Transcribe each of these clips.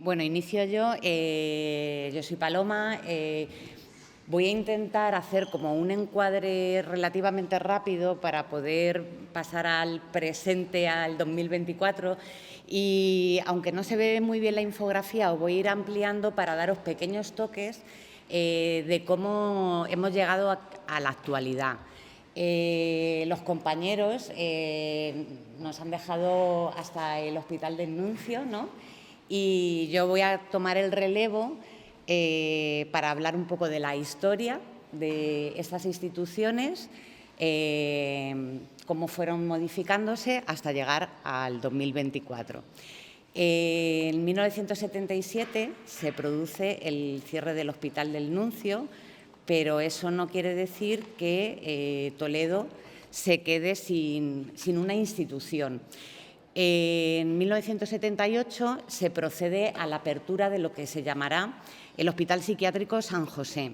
Bueno, inicio yo. Yo soy Paloma. Voy a intentar hacer como un encuadre relativamente rápido para poder pasar al presente, al 2024. Y aunque no se ve muy bien la infografía, os voy a ir ampliando para daros pequeños toques de cómo hemos llegado a la actualidad. Los compañeros nos han dejado hasta el Hospital del Nuncio, ¿no? Y yo voy a tomar el relevo para hablar un poco de la historia de estas instituciones, cómo fueron modificándose hasta llegar al 2024. En 1977 se produce el cierre del Hospital del Nuncio, pero eso no quiere decir que Toledo se quede sin una institución. En 1978 se procede a la apertura de lo que se llamará el Hospital Psiquiátrico San José.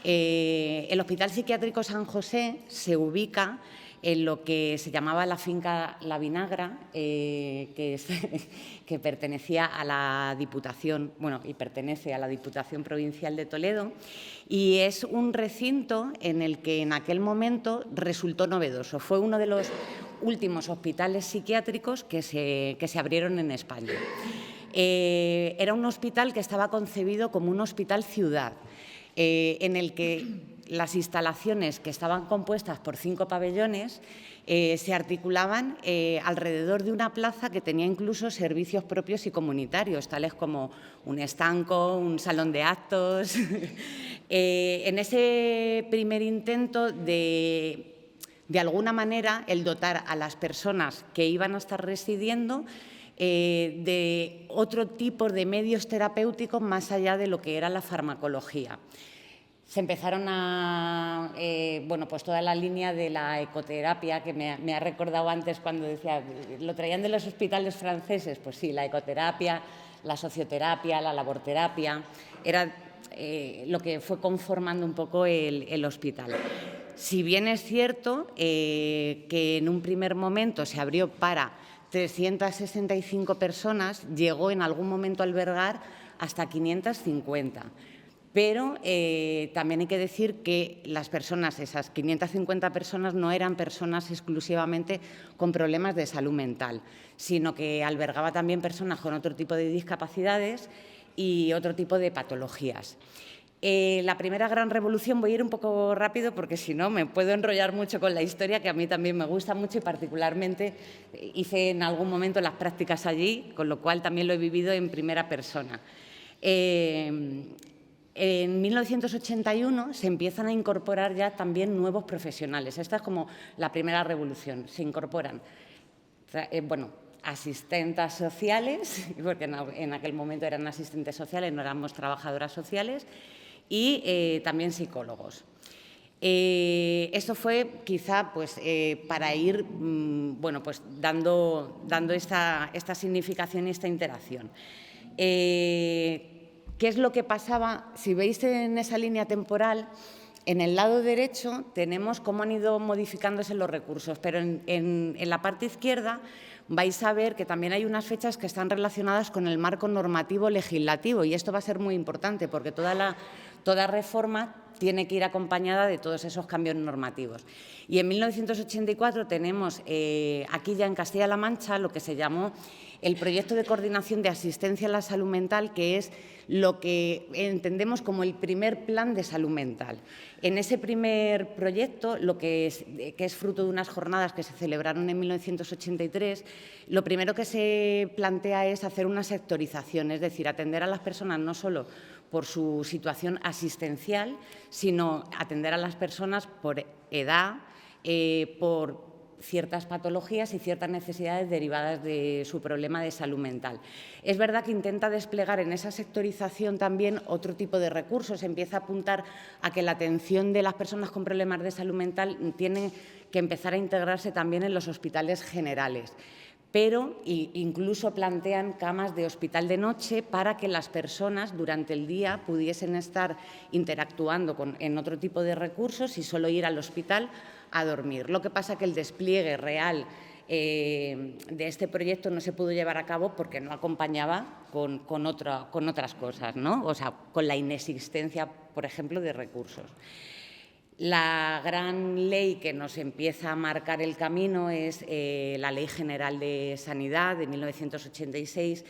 El Hospital Psiquiátrico San José se ubica en lo que se llamaba la finca La Vinagra, que pertenecía a la Diputación, bueno, y pertenece a la Diputación Provincial de Toledo, y es un recinto en el que en aquel momento resultó novedoso. Fue uno de los últimos hospitales psiquiátricos que se abrieron en España. Era un hospital que estaba concebido como un hospital ciudad, en el que las instalaciones, que estaban compuestas por 5 pabellones, se articulaban alrededor de una plaza que tenía incluso servicios propios y comunitarios, tales como un estanco, un salón de actos. En ese primer intento de alguna manera, el dotar a las personas que iban a estar residiendo de otro tipo de medios terapéuticos más allá de lo que era la farmacología. Se empezaron a, pues toda la línea de la ecoterapia, que me ha recordado antes cuando decía, lo traían de los hospitales franceses, pues sí, la ecoterapia, la socioterapia, la laborterapia, era lo que fue conformando un poco el hospital. Si bien es cierto que en un primer momento se abrió para 365 personas, llegó en algún momento a albergar hasta 550. Pero también hay que decir que las personas, esas 550 personas, no eran personas exclusivamente con problemas de salud mental, sino que albergaba también personas con otro tipo de discapacidades y otro tipo de patologías. La primera gran revolución, voy a ir un poco rápido porque si no me puedo enrollar mucho con la historia, que a mí también me gusta mucho y particularmente hice en algún momento las prácticas allí, con lo cual también lo he vivido en primera persona. En 1981 se empiezan a incorporar ya también nuevos profesionales. Esta es como la primera revolución. Se incorporan, asistentas sociales, porque en aquel momento eran asistentes sociales, no éramos trabajadoras sociales, y también psicólogos. Esto fue quizá para ir dando esta significación y esta interacción. ¿Qué es lo que pasaba? Si veis en esa línea temporal, en el lado derecho tenemos cómo han ido modificándose los recursos, pero en la parte izquierda vais a ver que también hay unas fechas que están relacionadas con el marco normativo legislativo, y esto va a ser muy importante porque toda reforma tiene que ir acompañada de todos esos cambios normativos. Y en 1984 tenemos aquí ya en Castilla-La Mancha lo que se llamó el Proyecto de Coordinación de Asistencia a la Salud Mental, que es lo que entendemos como el primer plan de salud mental. En ese primer proyecto, que es fruto de unas jornadas que se celebraron en 1983, lo primero que se plantea es hacer una sectorización, es decir, atender a las personas no solo por su situación asistencial, sino atender a las personas por edad, por ciertas patologías y ciertas necesidades derivadas de su problema de salud mental. Es verdad que intenta desplegar en esa sectorización también otro tipo de recursos, empieza a apuntar a que la atención de las personas con problemas de salud mental tiene que empezar a integrarse también en los hospitales generales, pero incluso plantean camas de hospital de noche para que las personas durante el día pudiesen estar interactuando en otro tipo de recursos y solo ir al hospital a dormir. Lo que pasa que el despliegue real de este proyecto no se pudo llevar a cabo porque no acompañaba con otras cosas, ¿no? O sea, con la inexistencia, por ejemplo, de recursos. La gran ley que nos empieza a marcar el camino es la Ley General de Sanidad de 1986,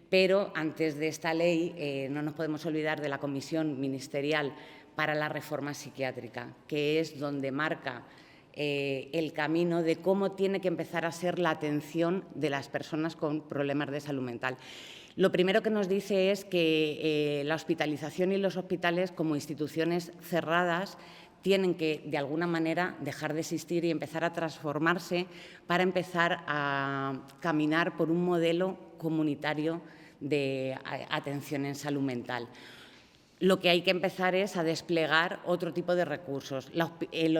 pero antes de esta ley no nos podemos olvidar de la Comisión Ministerial para la Reforma Psiquiátrica, que es donde marca el camino de cómo tiene que empezar a ser la atención de las personas con problemas de salud mental. Lo primero que nos dice es que la hospitalización y los hospitales, como instituciones cerradas, tienen que, de alguna manera, dejar de existir y empezar a transformarse para empezar a caminar por un modelo comunitario de atención en salud mental. Lo que hay que empezar es a desplegar otro tipo de recursos. El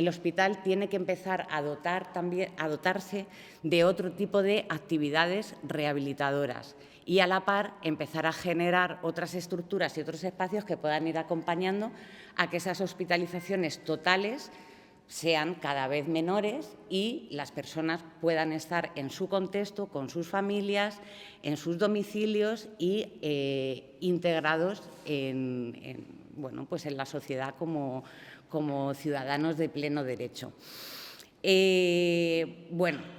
hospital tiene que empezar a dotarse de otro tipo de actividades rehabilitadoras y, a la par, empezar a generar otras estructuras y otros espacios que puedan ir acompañando a que esas hospitalizaciones totales sean cada vez menores y las personas puedan estar en su contexto, con sus familias, en sus domicilios y integrados en la sociedad como ciudadanos de pleno derecho.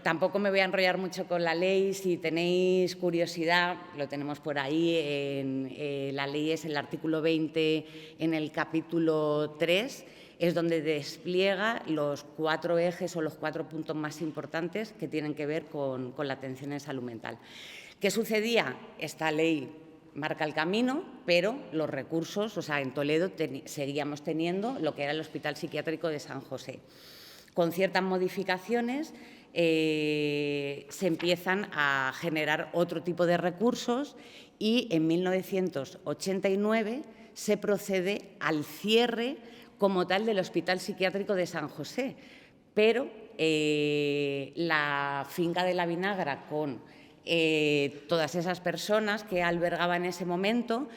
Tampoco me voy a enrollar mucho con la ley. Si tenéis curiosidad, lo tenemos por ahí. La ley es el artículo 20 en el capítulo 3, es donde despliega los 4 ejes o los 4 puntos más importantes que tienen que ver con la atención en salud mental. ¿Qué sucedía? Esta ley marca el camino, pero los recursos, o sea, en Toledo seguíamos teniendo lo que era el Hospital Psiquiátrico de San José. Con ciertas modificaciones se empiezan a generar otro tipo de recursos y en 1989 se procede al cierre como tal del Hospital Psiquiátrico de San José, pero la finca de la Vinagra con todas esas personas que albergaba en ese momento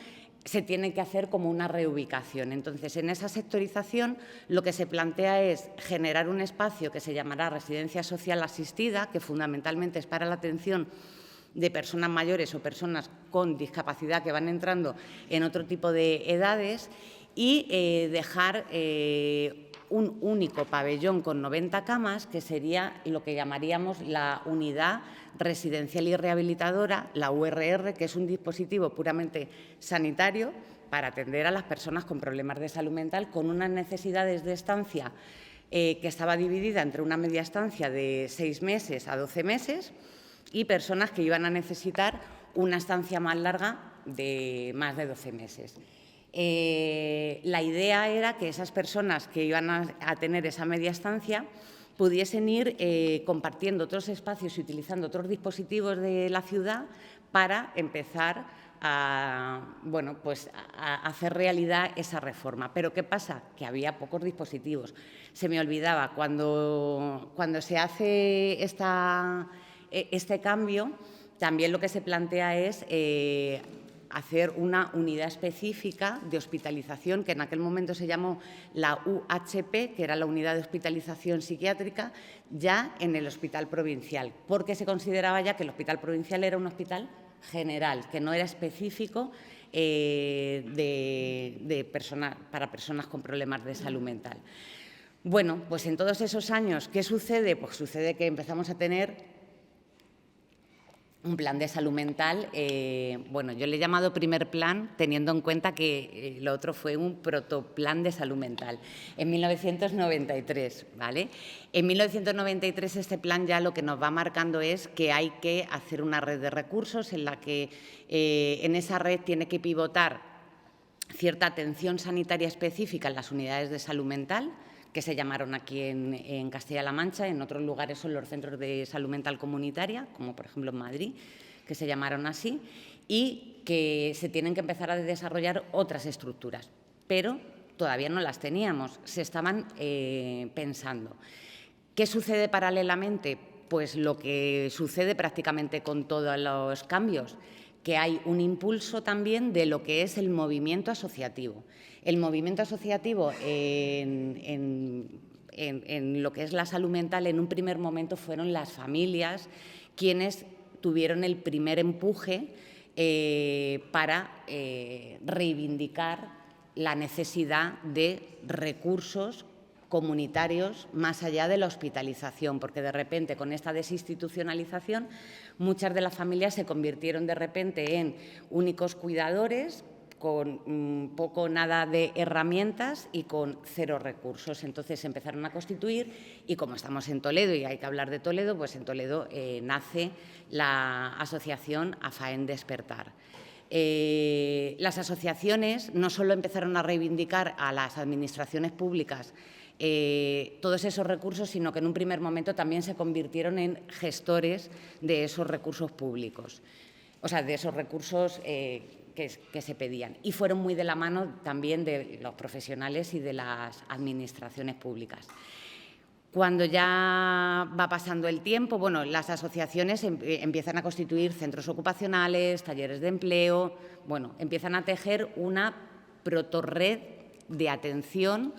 se tiene que hacer como una reubicación. Entonces, en esa sectorización lo que se plantea es generar un espacio que se llamará residencia social asistida, que fundamentalmente es para la atención de personas mayores o personas con discapacidad que van entrando en otro tipo de edades, y dejar un único pabellón con 90 camas, que sería lo que llamaríamos la unidad residencial y rehabilitadora, la URR, que es un dispositivo puramente sanitario para atender a las personas con problemas de salud mental, con unas necesidades de estancia que estaba dividida entre una media estancia de 6 meses a 12 meses y personas que iban a necesitar una estancia más larga de más de 12 meses. La idea era que esas personas que iban a tener esa media estancia pudiesen ir compartiendo otros espacios y utilizando otros dispositivos de la ciudad para empezar a hacer realidad esa reforma. Pero ¿qué pasa? Que había pocos dispositivos. Se me olvidaba, cuando se hace este cambio, también lo que se plantea es hacer una unidad específica de hospitalización, que en aquel momento se llamó la UHP, que era la Unidad de Hospitalización Psiquiátrica, ya en el Hospital Provincial, porque se consideraba ya que el Hospital Provincial era un hospital general, que no era específico para personas con problemas de salud mental. Bueno, pues en todos esos años, ¿qué sucede? Pues sucede que empezamos a tener un plan de salud mental. Yo le he llamado primer plan, teniendo en cuenta que lo otro fue un protoplan de salud mental, en 1993, ¿vale? En 1993 este plan ya lo que nos va marcando es que hay que hacer una red de recursos en la que en esa red tiene que pivotar cierta atención sanitaria específica en las unidades de salud mental, que se llamaron aquí en Castilla-La Mancha. En otros lugares son los centros de salud mental comunitaria, como por ejemplo en Madrid, que se llamaron así, y que se tienen que empezar a desarrollar otras estructuras, pero todavía no las teníamos, se estaban pensando. ¿Qué sucede paralelamente? Pues lo que sucede prácticamente con todos los cambios, que hay un impulso también de lo que es el movimiento asociativo. El movimiento asociativo en lo que es la salud mental, en un primer momento fueron las familias quienes tuvieron el primer empuje para reivindicar la necesidad de recursos comunitarios más allá de la hospitalización, porque de repente con esta desinstitucionalización muchas de las familias se convirtieron de repente en únicos cuidadores con poco o nada de herramientas y con cero recursos. Entonces se empezaron a constituir y como estamos en Toledo y hay que hablar de Toledo, pues en Toledo nace la asociación AFAEN Despertar. Las asociaciones no solo empezaron a reivindicar a las administraciones públicas todos esos recursos, sino que en un primer momento también se convirtieron en gestores de esos recursos públicos, o sea, de esos recursos que se pedían. Y fueron muy de la mano también de los profesionales y de las administraciones públicas. Cuando ya va pasando el tiempo, bueno, las asociaciones empiezan a constituir centros ocupacionales, talleres de empleo, bueno, empiezan a tejer una protorred de atención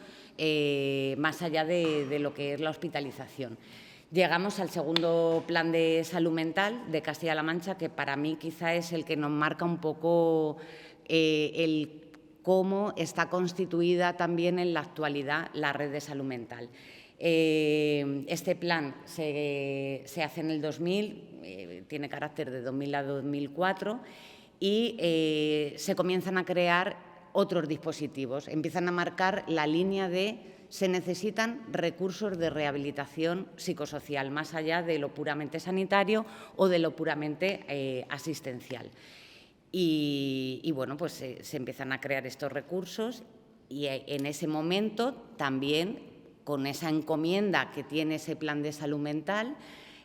más allá de lo que es la hospitalización. Llegamos al segundo plan de salud mental de Castilla-La Mancha, que para mí quizá es el que nos marca un poco el cómo está constituida también en la actualidad la red de salud mental. Este plan se hace en el 2000, tiene carácter de 2000 a 2004 y se comienzan a crear otros dispositivos. Empiezan a marcar la línea de se necesitan recursos de rehabilitación psicosocial, más allá de lo puramente sanitario o de lo puramente asistencial. Y bueno, pues se empiezan a crear estos recursos y en ese momento también, con esa encomienda que tiene ese plan de salud mental,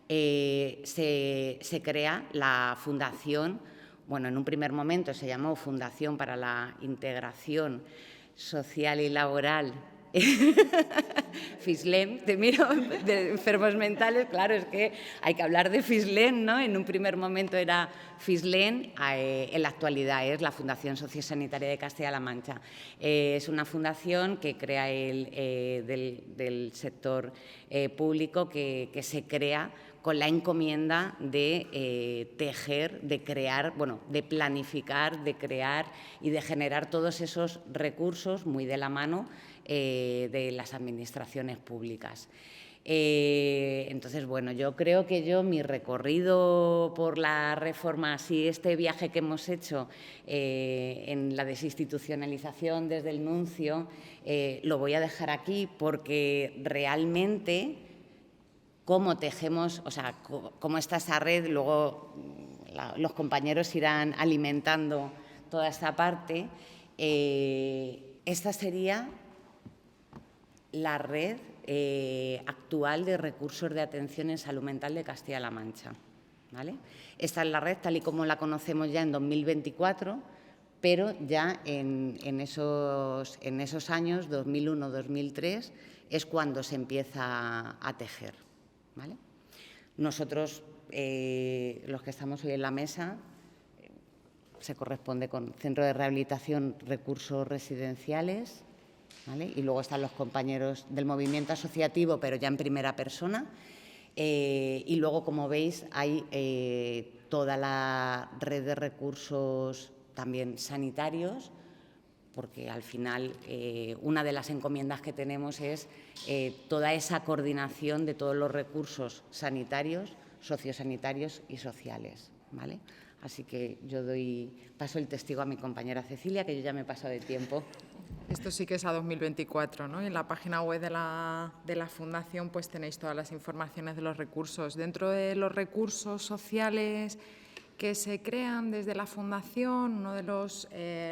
se crea la fundación. Bueno, en un primer momento se llamó Fundación para la Integración Social y Laboral, FISLEM, te miro, de enfermos mentales, claro, es que hay que hablar de FISLEM, ¿no? En un primer momento era FISLEM, en la actualidad es la Fundación Sociosanitaria de Castilla-La Mancha. Es una fundación que crea del sector público que se crea con la encomienda de tejer, de crear, bueno, de planificar, de crear y de generar todos esos recursos muy de la mano de las administraciones públicas. Entonces, bueno, yo creo que mi recorrido por la reforma, así este viaje que hemos hecho en la desinstitucionalización desde el nuncio, lo voy a dejar aquí porque realmente cómo tejemos, o sea, cómo está esa red, luego los compañeros irán alimentando toda esta parte. Esta sería la red actual de recursos de atención en salud mental de Castilla-La Mancha, ¿vale? Esta es la red tal y como la conocemos ya en 2024, pero ya en esos años, 2001-2003, es cuando se empieza a tejer, ¿vale? Nosotros, los que estamos hoy en la mesa, se corresponde con Centro de Rehabilitación Recursos Residenciales, ¿vale? Y luego están los compañeros del movimiento asociativo, pero ya en primera persona. Y luego, como veis, hay toda la red de recursos también sanitarios, porque al final una de las encomiendas que tenemos es toda esa coordinación de todos los recursos sanitarios, sociosanitarios y sociales, ¿vale? Así que yo paso el testigo a mi compañera Cecilia, que yo ya me he pasado de tiempo. Esto sí que es a 2024, ¿no? Y en la página web de la Fundación pues tenéis todas las informaciones de los recursos. Dentro de los recursos sociales que se crean desde la Fundación, uno de los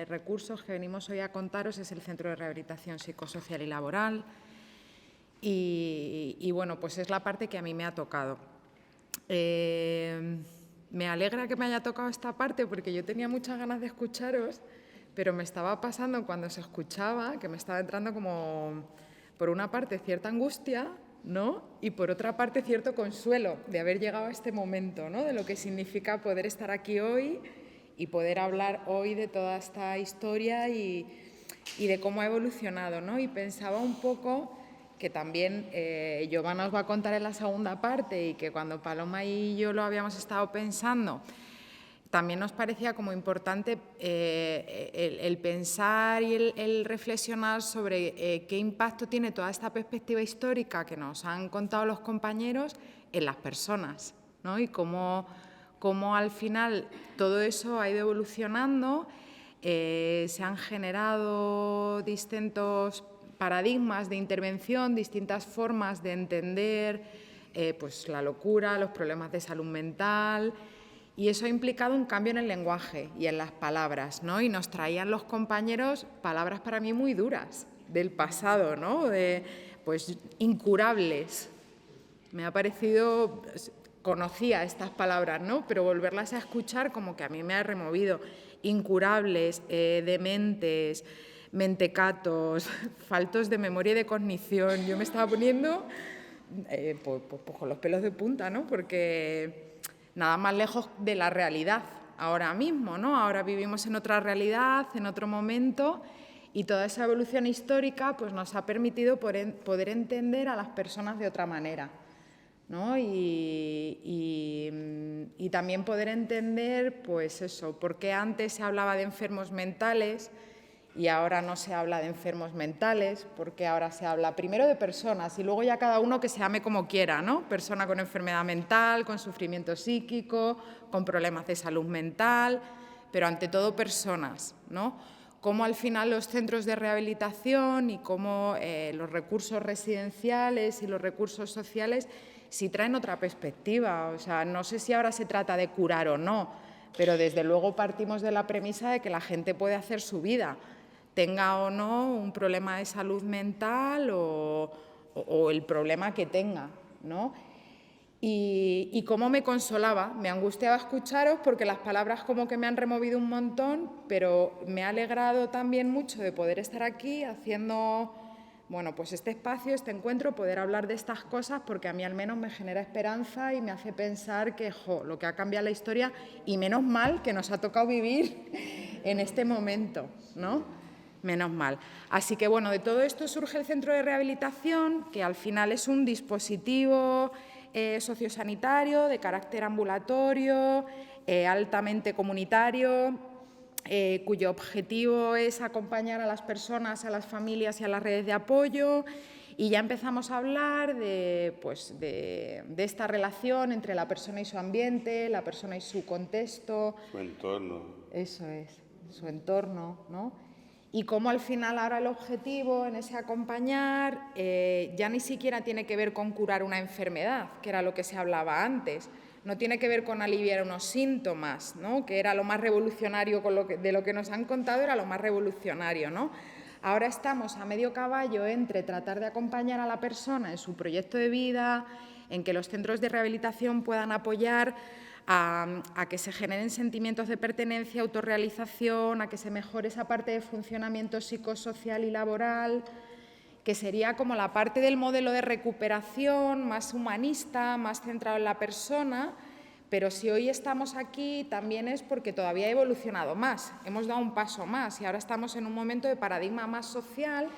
recursos que venimos hoy a contaros es el Centro de Rehabilitación Psicosocial y Laboral. Y bueno, pues es la parte que a mí me ha tocado. Me alegra que me haya tocado esta parte porque yo tenía muchas ganas de escucharos, pero me estaba pasando cuando se escuchaba que me estaba entrando como, por una parte, cierta angustia, ¿no? Y por otra parte, cierto consuelo de haber llegado a este momento, ¿no? De lo que significa poder estar aquí hoy y poder hablar hoy de toda esta historia y de cómo ha evolucionado, ¿no? Y pensaba un poco que también Giovanna os va a contar en la segunda parte y que cuando Paloma y yo lo habíamos estado pensando, también nos parecía como importante el pensar y el reflexionar sobre qué impacto tiene toda esta perspectiva histórica que nos han contado los compañeros en las personas, ¿no? Y cómo al final todo eso ha ido evolucionando, se han generado distintos paradigmas de intervención, distintas formas de entender pues la locura, los problemas de salud mental, y eso ha implicado un cambio en el lenguaje y en las palabras, ¿no? Y nos traían los compañeros palabras para mí muy duras del pasado, ¿no? Pues incurables. Me ha parecido, conocía estas palabras, ¿no? Pero volverlas a escuchar como que a mí me ha removido. Incurables, dementes, mentecatos, faltos de memoria y de cognición. Yo me estaba poniendo pues con los pelos de punta, ¿no? Porque nada más lejos de la realidad ahora mismo, ¿no? Ahora vivimos en otra realidad, en otro momento, y toda esa evolución histórica pues, nos ha permitido poder entender a las personas de otra manera, ¿no? Y también poder entender, pues eso, por qué antes se hablaba de enfermos mentales y ahora no se habla de enfermos mentales, porque ahora se habla primero de personas y luego ya cada uno que se llame como quiera, ¿no? Persona con enfermedad mental, con sufrimiento psíquico, con problemas de salud mental, pero ante todo personas, ¿no? Cómo al final los centros de rehabilitación y cómo los recursos residenciales y los recursos sociales sí traen otra perspectiva. O sea, no sé si ahora se trata de curar o no, pero desde luego partimos de la premisa de que la gente puede hacer su vida, tenga o no un problema de salud mental o el problema que tenga, ¿no? Y cómo me consolaba, me angustiaba escucharos porque las palabras como que me han removido un montón, pero me ha alegrado también mucho de poder estar aquí haciendo, bueno, pues este espacio, este encuentro, poder hablar de estas cosas, porque a mí al menos me genera esperanza y me hace pensar que, lo que ha cambiado la historia, y menos mal que nos ha tocado vivir en este momento, ¿no? Menos mal. Así que, bueno, de todo esto surge el Centro de Rehabilitación, que al final es un dispositivo sociosanitario de carácter ambulatorio, altamente comunitario, cuyo objetivo es acompañar a las personas, a las familias y a las redes de apoyo. Y ya empezamos a hablar de esta relación entre la persona y su ambiente, la persona y su contexto. Su entorno. Eso es, su entorno, ¿no? Y cómo al final ahora el objetivo en ese acompañar ya ni siquiera tiene que ver con curar una enfermedad, que era lo que se hablaba antes, no tiene que ver con aliviar unos síntomas, ¿no? Que era lo más revolucionario, de lo que nos han contado era lo más revolucionario, ¿no? Ahora estamos a medio caballo entre tratar de acompañar a la persona en su proyecto de vida, en que los centros de rehabilitación puedan apoyar a que se generen sentimientos de pertenencia, autorrealización, a que se mejore esa parte de funcionamiento psicosocial y laboral, que sería como la parte del modelo de recuperación más humanista, más centrado en la persona, pero si hoy estamos aquí también es porque todavía ha evolucionado más, hemos dado un paso más y ahora estamos en un momento de paradigma más social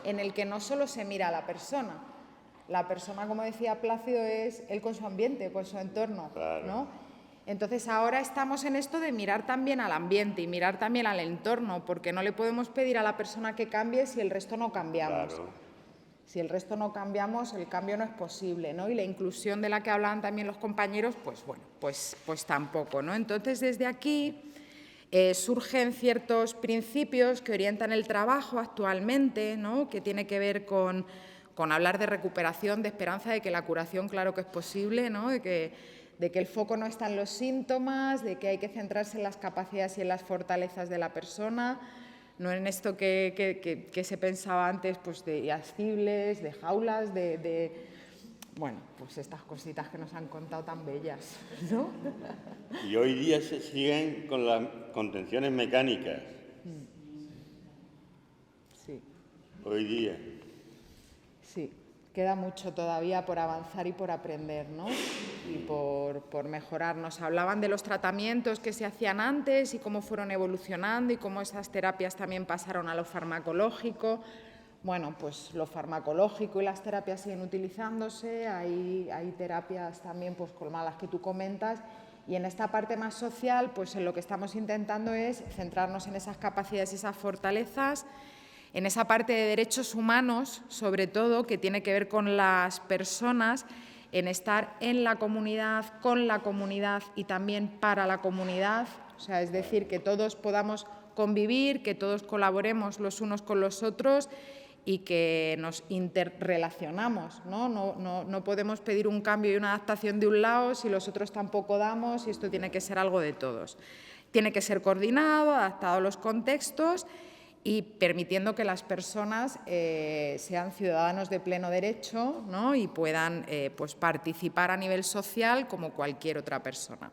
en el que no solo se mira a la persona, como decía Plácido, es él con su ambiente, con su entorno, claro, ¿no? Entonces ahora estamos en esto de mirar también al ambiente y mirar también al entorno, porque no le podemos pedir a la persona que cambie si el resto no cambiamos. claro. Si el resto no cambiamos, el cambio no es posible, ¿no? Y la inclusión de la que hablaban también los compañeros, pues bueno, pues tampoco, ¿no? Entonces desde aquí surgen ciertos principios que orientan el trabajo actualmente, ¿no? Que tiene que ver con hablar de recuperación, de esperanza, de que la curación claro que es posible, ¿no? De que el foco no está en los síntomas, de que hay que centrarse en las capacidades y en las fortalezas de la persona, no en esto que se pensaba antes pues de ascibles, de jaulas, bueno, pues estas cositas que nos han contado tan bellas, ¿no? Y hoy día se siguen con las contenciones mecánicas. Sí. Hoy día. Sí. Queda mucho todavía por avanzar y por aprender, ¿no? Y por mejorar. Nos hablaban de los tratamientos que se hacían antes y cómo fueron evolucionando y cómo esas terapias también pasaron a lo farmacológico. bueno, pues lo farmacológico y las terapias siguen utilizándose, hay terapias también pues como las que tú comentas, y en esta parte más social, pues en lo que estamos intentando es centrarnos en esas capacidades y esas fortalezas, en esa parte de derechos humanos, sobre todo, que tiene que ver con las personas, en estar en la comunidad, con la comunidad y también para la comunidad, o sea, es decir, que todos podamos convivir, que todos colaboremos los unos con los otros y que nos interrelacionamos, ¿no? No podemos pedir un cambio y una adaptación de un lado si los otros tampoco damos, y esto tiene que ser algo de todos. Tiene que ser coordinado, adaptado a los contextos y permitiendo que las personas sean ciudadanos de pleno derecho, ¿no? Y puedan pues participar a nivel social como cualquier otra persona.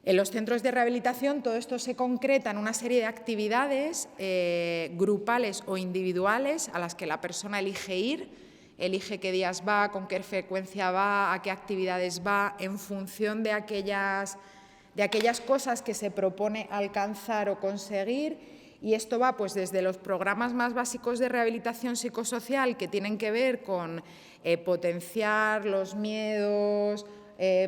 En los centros de rehabilitación todo esto se concreta en una serie de actividades grupales o individuales a las que la persona elige ir, elige qué días va, con qué frecuencia va, a qué actividades va, en función de aquellas cosas que se propone alcanzar o conseguir, y esto va pues desde los programas más básicos de rehabilitación psicosocial que tienen que ver con potenciar los miedos,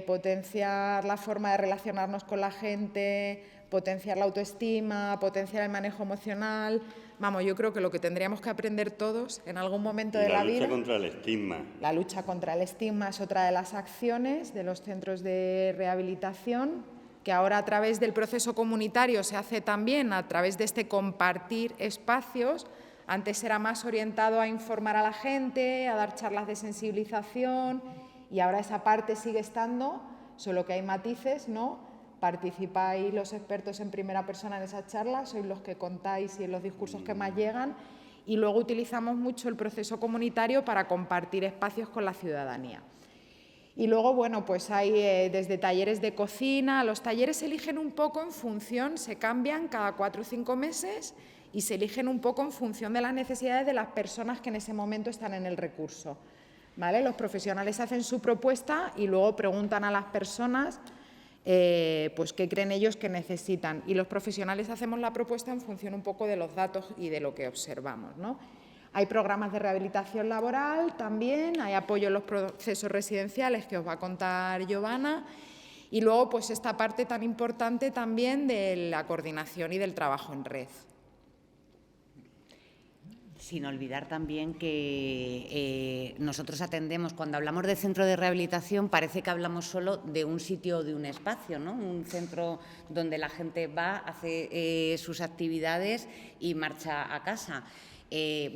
potenciar la forma de relacionarnos con la gente, potenciar la autoestima, potenciar el manejo emocional. Vamos, yo creo que lo que tendríamos que aprender todos en algún momento de la vida... La lucha contra el estigma. La lucha contra el estigma es otra de las acciones de los centros de rehabilitación, que ahora a través del proceso comunitario se hace también a través de este compartir espacios. Antes era más orientado a informar a la gente, a dar charlas de sensibilización, y ahora esa parte sigue estando, solo que hay matices, ¿no? Participáis los expertos en primera persona en esas charlas, sois los que contáis y en los discursos que más llegan, y luego utilizamos mucho el proceso comunitario para compartir espacios con la ciudadanía. Y luego, bueno, pues hay desde talleres de cocina, los talleres se eligen un poco en función, se cambian cada 4 o 5 meses y se eligen un poco en función de las necesidades de las personas que en ese momento están en el recurso, ¿vale? Los profesionales hacen su propuesta y luego preguntan a las personas pues qué creen ellos que necesitan, y los profesionales hacemos la propuesta en función un poco de los datos y de lo que observamos, ¿no? Hay programas de rehabilitación laboral también, hay apoyo en los procesos residenciales que os va a contar Giovanna, y luego pues esta parte tan importante también de la coordinación y del trabajo en red. Sin olvidar también que nosotros atendemos, cuando hablamos de centro de rehabilitación, parece que hablamos solo de un sitio o de un espacio, ¿no? Un centro donde la gente va, hace sus actividades y marcha a casa.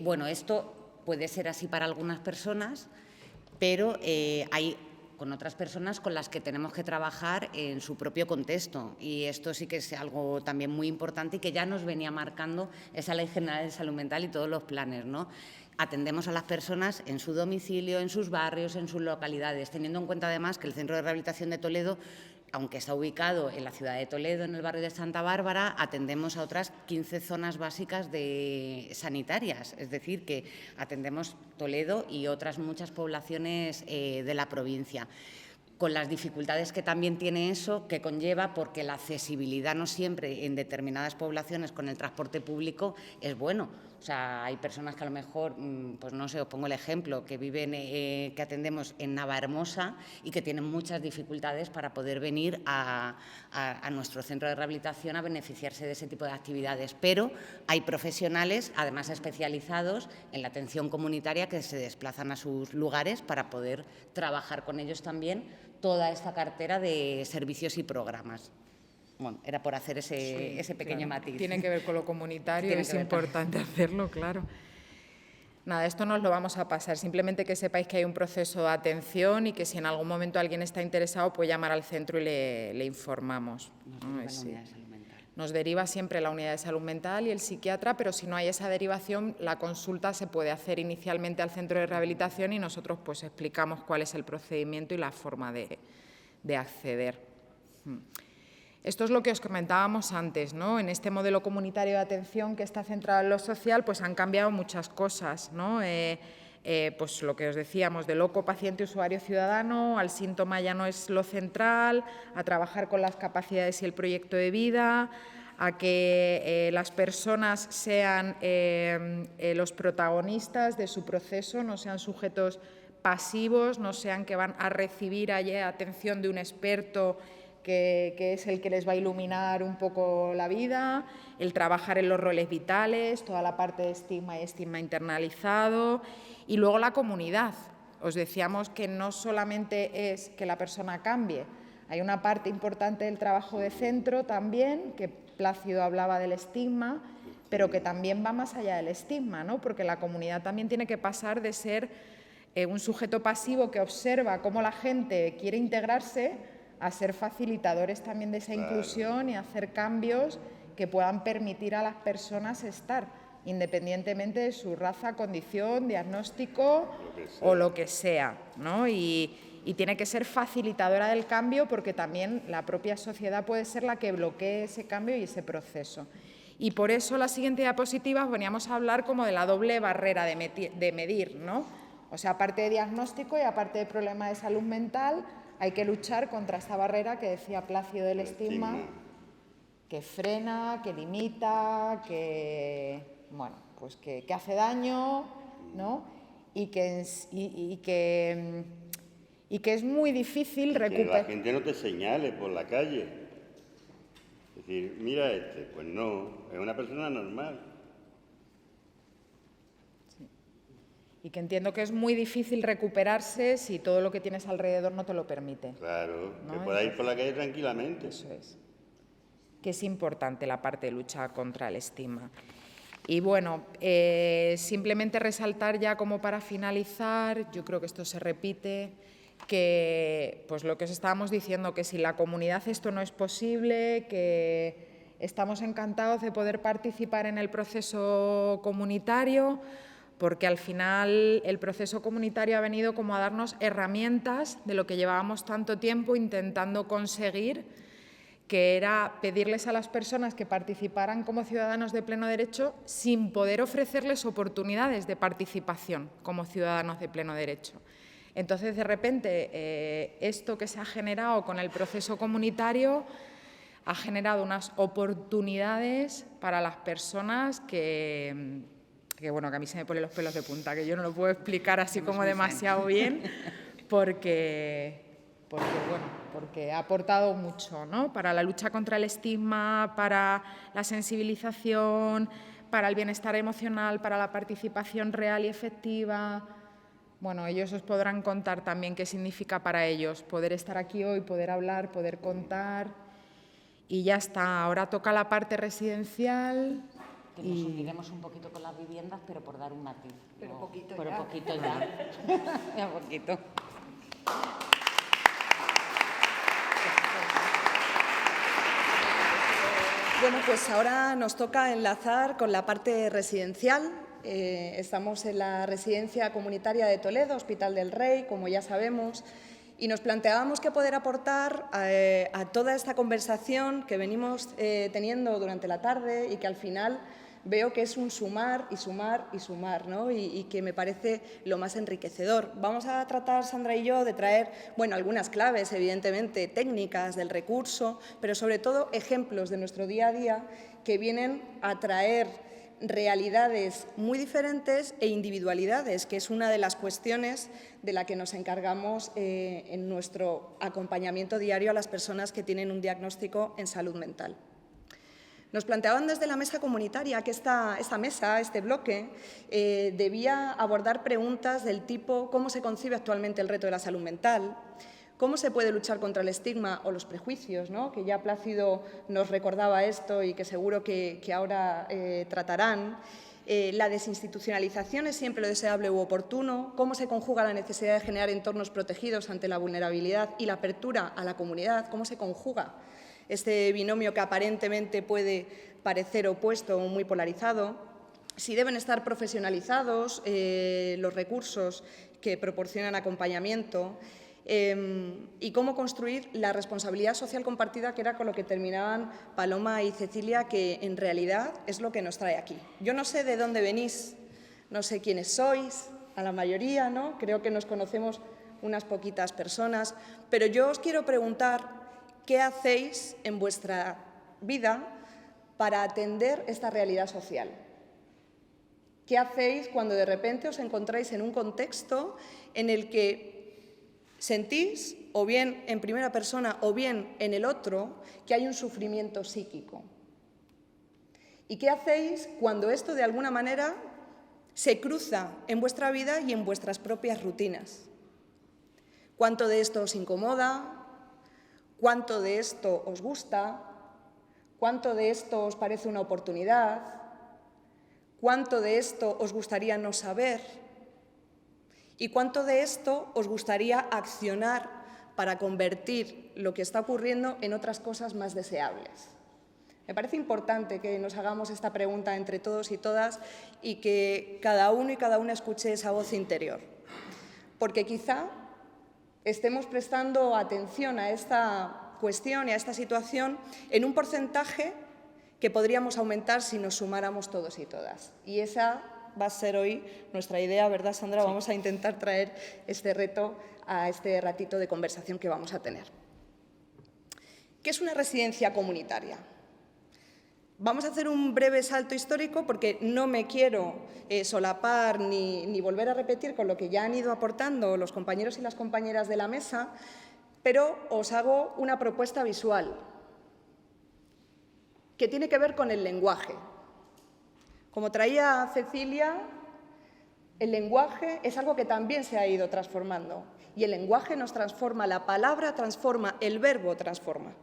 Bueno, esto puede ser así para algunas personas, pero hay con otras personas con las que tenemos que trabajar en su propio contexto, y esto sí que es algo también muy importante y que ya nos venía marcando esa Ley General de Salud Mental y todos los planes, ¿no? Atendemos a las personas en su domicilio, en sus barrios, en sus localidades, teniendo en cuenta además que el Centro de Rehabilitación de Toledo, aunque está ubicado en la ciudad de Toledo, en el barrio de Santa Bárbara, atendemos a otras 15 zonas básicas sanitarias, es decir, que atendemos Toledo y otras muchas poblaciones de la provincia, con las dificultades que también tiene eso, que conlleva, porque la accesibilidad no siempre en determinadas poblaciones con el transporte público es bueno. O sea, hay personas que a lo mejor, pues no sé, os pongo el ejemplo, que viven, que atendemos en Navahermosa y que tienen muchas dificultades para poder venir a nuestro centro de rehabilitación a beneficiarse de ese tipo de actividades. Pero hay profesionales, además especializados en la atención comunitaria, que se desplazan a sus lugares para poder trabajar con ellos también toda esta cartera de servicios y programas. Bueno, era por hacer ese pequeño matiz. Tiene que ver con lo comunitario, es importante hacerlo, claro. Nada, esto nos lo vamos a pasar, simplemente que sepáis que hay un proceso de atención y que si en algún momento alguien está interesado puede llamar al centro y le informamos. Nos deriva siempre la unidad de salud mental y el psiquiatra, pero si no hay esa derivación, la consulta se puede hacer inicialmente al centro de rehabilitación y nosotros pues explicamos cuál es el procedimiento y la forma de acceder. Esto es lo que os comentábamos antes, ¿no? En este modelo comunitario de atención que está centrado en lo social, pues han cambiado muchas cosas, ¿no? Pues lo que os decíamos, de loco, paciente, usuario, ciudadano, al síntoma ya no es lo central, a trabajar con las capacidades y el proyecto de vida, a que las personas sean los protagonistas de su proceso, no sean sujetos pasivos, no sean que van a recibir atención de un experto que es el que les va a iluminar un poco la vida, el trabajar en los roles vitales, toda la parte de estigma y estigma internalizado, y luego la comunidad. Os decíamos que no solamente es que la persona cambie, hay una parte importante del trabajo de centro también, que Plácido hablaba del estigma, pero que también va más allá del estigma, ¿no? Porque la comunidad también tiene que pasar de ser un sujeto pasivo que observa cómo la gente quiere integrarse a ser facilitadores también de esa inclusión y hacer cambios que puedan permitir a las personas estar, independientemente de su raza, condición, diagnóstico o lo que sea, ¿no? Y tiene que ser facilitadora del cambio, porque también la propia sociedad puede ser la que bloquee ese cambio y ese proceso. Y por eso la siguiente diapositiva veníamos a hablar como de la doble barrera de medir, ¿no? O sea, aparte de diagnóstico y aparte de problema de salud mental, hay que luchar contra esta barrera que decía Plácido del estigma, que frena, que limita, que, bueno, pues que hace daño, ¿no? Y que es muy difícil recuperar. Que la gente no te señale por la calle. Es decir, mira pues no, es una persona normal. Y que entiendo que es muy difícil recuperarse si todo lo que tienes alrededor no te lo permite. Claro, ¿no? que pueda ir por la calle tranquilamente. Eso es. Que es importante la parte de lucha contra el estigma. Y bueno, simplemente resaltar ya como para finalizar, yo creo que esto se repite, que pues lo que os estábamos diciendo, que sin la comunidad esto no es posible, que estamos encantados de poder participar en el proceso comunitario, porque al final el proceso comunitario ha venido como a darnos herramientas de lo que llevábamos tanto tiempo intentando conseguir, que era pedirles a las personas que participaran como ciudadanos de pleno derecho sin poder ofrecerles oportunidades de participación como ciudadanos de pleno derecho. Entonces, de repente, esto que se ha generado con el proceso comunitario ha generado unas oportunidades para las personas que bueno, que a mí se me ponen los pelos de punta, que yo no lo puedo explicar así como demasiado bien, porque ha aportado mucho, ¿no? Para la lucha contra el estigma, para la sensibilización, para el bienestar emocional, para la participación real y efectiva. Bueno, ellos os podrán contar también qué significa para ellos poder estar aquí hoy, poder hablar, poder contar. Y ya está, ahora toca la parte residencial. Que nos uniremos un poquito con las viviendas, pero por dar un matiz. Pero no, poquito pero ya. Poquito ya. Ya poquito. Bueno, pues ahora nos toca enlazar con la parte residencial. Estamos en la Residencia Comunitaria de Toledo, Hospital del Rey, como ya sabemos, y nos planteábamos qué poder aportar a toda esta conversación que venimos teniendo durante la tarde y que al final veo que es un sumar y sumar y sumar, ¿no? Y que me parece lo más enriquecedor. Vamos a tratar, Sandra y yo, de traer, bueno, algunas claves, evidentemente, técnicas del recurso, pero sobre todo ejemplos de nuestro día a día que vienen a traer realidades muy diferentes e individualidades, que es una de las cuestiones de la que nos encargamos en nuestro acompañamiento diario a las personas que tienen un diagnóstico en salud mental. Nos planteaban desde la mesa comunitaria que esta mesa, este bloque, debía abordar preguntas del tipo ¿cómo se concibe actualmente el reto de la salud mental? ¿Cómo se puede luchar contra el estigma o los prejuicios? ¿No? Que ya Plácido nos recordaba esto y que seguro que ahora tratarán. La desinstitucionalización es siempre lo deseable u oportuno. ¿Cómo se conjuga la necesidad de generar entornos protegidos ante la vulnerabilidad y la apertura a la comunidad? ¿Cómo se conjuga este binomio que aparentemente puede parecer opuesto o muy polarizado? Si deben estar profesionalizados los recursos que proporcionan acompañamiento y cómo construir la responsabilidad social compartida, que era con lo que terminaban Paloma y Cecilia, que en realidad es lo que nos trae aquí. Yo no sé de dónde venís, no sé quiénes sois, a la mayoría, ¿no? Creo que nos conocemos unas poquitas personas, pero yo os quiero preguntar ¿qué hacéis en vuestra vida para atender esta realidad social? ¿Qué hacéis cuando de repente os encontráis en un contexto en el que sentís, o bien en primera persona o bien en el otro, que hay un sufrimiento psíquico? ¿Y qué hacéis cuando esto de alguna manera se cruza en vuestra vida y en vuestras propias rutinas? ¿Cuánto de esto os incomoda? ¿Cuánto de esto os gusta? ¿Cuánto de esto os parece una oportunidad? ¿Cuánto de esto os gustaría no saber? ¿Y cuánto de esto os gustaría accionar para convertir lo que está ocurriendo en otras cosas más deseables? Me parece importante que nos hagamos esta pregunta entre todos y todas y que cada uno y cada una escuche esa voz interior. Porque quizá estemos prestando atención a esta cuestión y a esta situación en un porcentaje que podríamos aumentar si nos sumáramos todos y todas. Y esa va a ser hoy nuestra idea, ¿verdad, Sandra? Sí. Vamos a intentar traer este reto a este ratito de conversación que vamos a tener. ¿Qué es una residencia comunitaria? Vamos a hacer un breve salto histórico porque no me quiero solapar ni volver a repetir con lo que ya han ido aportando los compañeros y las compañeras de la mesa, pero os hago una propuesta visual que tiene que ver con el lenguaje. Como traía Cecilia, el lenguaje es algo que también se ha ido transformando y el lenguaje nos transforma, la palabra transforma, el verbo transforma.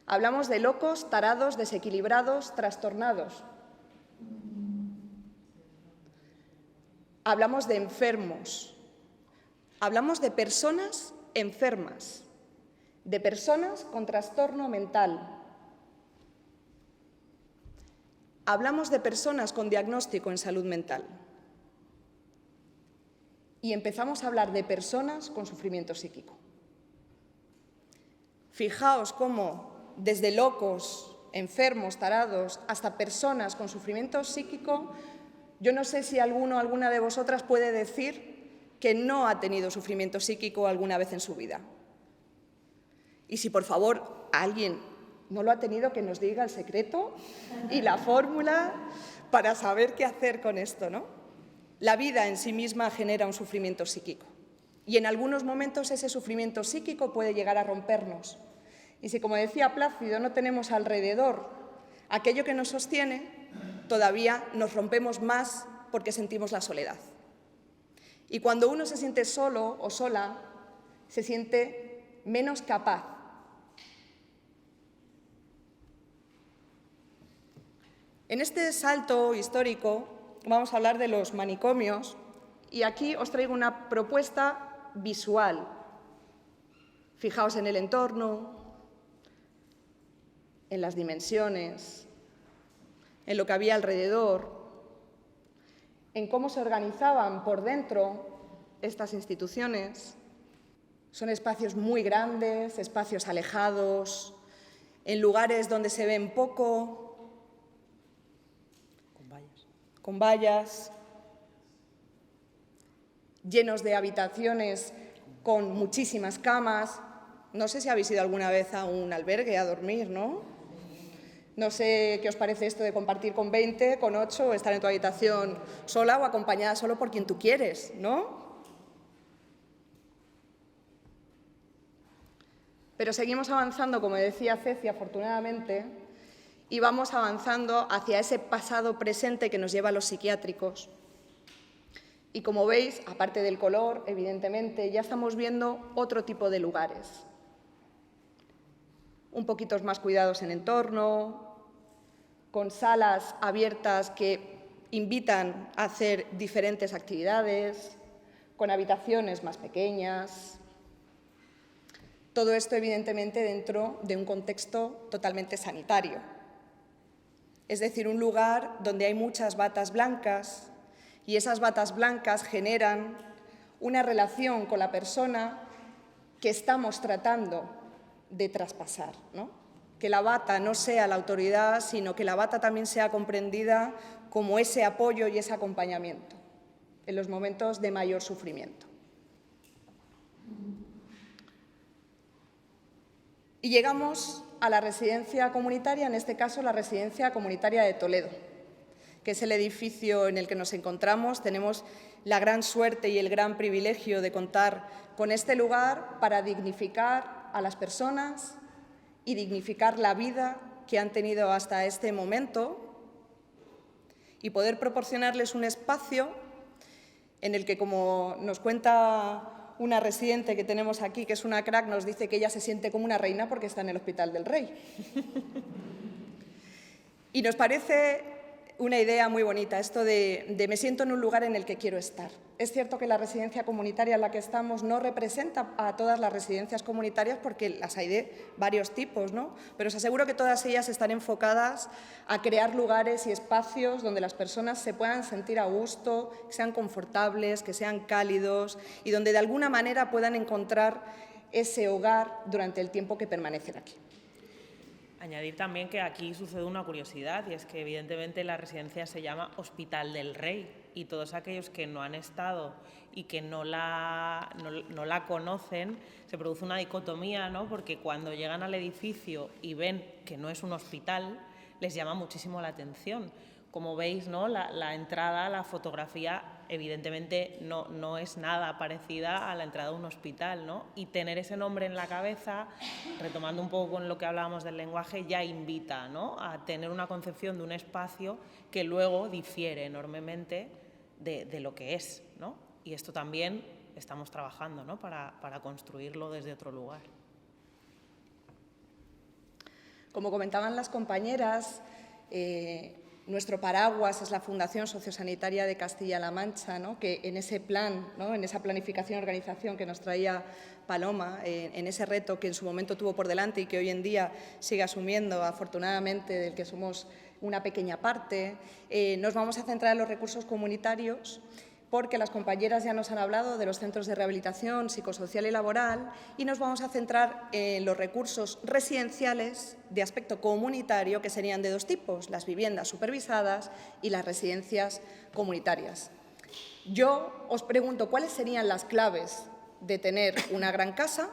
Hablamos de locos, tarados, desequilibrados, trastornados. Hablamos de enfermos. Hablamos de personas enfermas, de personas con trastorno mental. Hablamos de personas con diagnóstico en salud mental. Y empezamos a hablar de personas con sufrimiento psíquico. Fijaos cómo desde locos, enfermos, tarados, hasta personas con sufrimiento psíquico, yo no sé si alguno o alguna de vosotras puede decir que no ha tenido sufrimiento psíquico alguna vez en su vida. Y si, por favor, alguien no lo ha tenido, que nos diga el secreto y la fórmula para saber qué hacer con esto, ¿no? La vida en sí misma genera un sufrimiento psíquico. Y en algunos momentos ese sufrimiento psíquico puede llegar a rompernos. Y si, como decía Plácido, no tenemos alrededor aquello que nos sostiene, todavía nos rompemos más porque sentimos la soledad. Y cuando uno se siente solo o sola, se siente menos capaz. En este salto histórico vamos a hablar de los manicomios y aquí os traigo una propuesta visual. Fijaos en el entorno, en las dimensiones, en lo que había alrededor, en cómo se organizaban por dentro estas instituciones. Son espacios muy grandes, espacios alejados, en lugares donde se ven poco, con vallas, llenos de habitaciones con muchísimas camas. No sé si habéis ido alguna vez a un albergue a dormir, ¿no? No sé qué os parece esto de compartir con 20, con 8, o estar en tu habitación sola o acompañada solo por quien tú quieres, ¿no? Pero seguimos avanzando, como decía Ceci, afortunadamente, y vamos avanzando hacia ese pasado presente que nos lleva a los psiquiátricos. Y como veis, aparte del color, evidentemente, ya estamos viendo otro tipo de lugares. Un poquito más cuidados en entorno, con salas abiertas que invitan a hacer diferentes actividades, con habitaciones más pequeñas. Todo esto, evidentemente, dentro de un contexto totalmente sanitario. Es decir, un lugar donde hay muchas batas blancas y esas batas blancas generan una relación con la persona que estamos tratando de traspasar, ¿no? Que la bata no sea la autoridad, sino que la bata también sea comprendida como ese apoyo y ese acompañamiento en los momentos de mayor sufrimiento. Y llegamos a la residencia comunitaria, en este caso la residencia comunitaria de Toledo, que es el edificio en el que nos encontramos. Tenemos la gran suerte y el gran privilegio de contar con este lugar para dignificar a las personas y dignificar la vida que han tenido hasta este momento y poder proporcionarles un espacio en el que, como nos cuenta una residente que tenemos aquí, que es una crack, nos dice que ella se siente como una reina porque está en el Hospital del Rey. Y nos parece una idea muy bonita, esto de me siento en un lugar en el que quiero estar. Es cierto que la residencia comunitaria en la que estamos no representa a todas las residencias comunitarias porque las hay de varios tipos, ¿no? Pero os aseguro que todas ellas están enfocadas a crear lugares y espacios donde las personas se puedan sentir a gusto, que sean confortables, que sean cálidos y donde de alguna manera puedan encontrar ese hogar durante el tiempo que permanecen aquí. Añadir también que aquí sucede una curiosidad y es que evidentemente la residencia se llama Hospital del Rey y todos aquellos que no han estado y que no la conocen, se produce una dicotomía, ¿no? Porque cuando llegan al edificio y ven que no es un hospital, les llama muchísimo la atención. Como veis, ¿no? La entrada, la fotografía, evidentemente no es nada parecida a la entrada de un hospital, ¿no? Y tener ese nombre en la cabeza, retomando un poco con lo que hablábamos del lenguaje, ya invita, ¿no? A tener una concepción de un espacio que luego difiere enormemente de lo que es, ¿no? Y esto también estamos trabajando, ¿no? para construirlo desde otro lugar. Como comentaban las compañeras, nuestro paraguas es la Fundación Sociosanitaria de Castilla-La Mancha, ¿no? Que en ese plan, ¿no? En esa planificación y organización que nos traía Paloma, en ese reto que en su momento tuvo por delante y que hoy en día sigue asumiendo, afortunadamente, del que somos una pequeña parte, nos vamos a centrar en los recursos comunitarios porque las compañeras ya nos han hablado de los centros de rehabilitación psicosocial y laboral y nos vamos a centrar en los recursos residenciales de aspecto comunitario, que serían de dos tipos, las viviendas supervisadas y las residencias comunitarias. Yo os pregunto, ¿cuáles serían las claves de tener una gran casa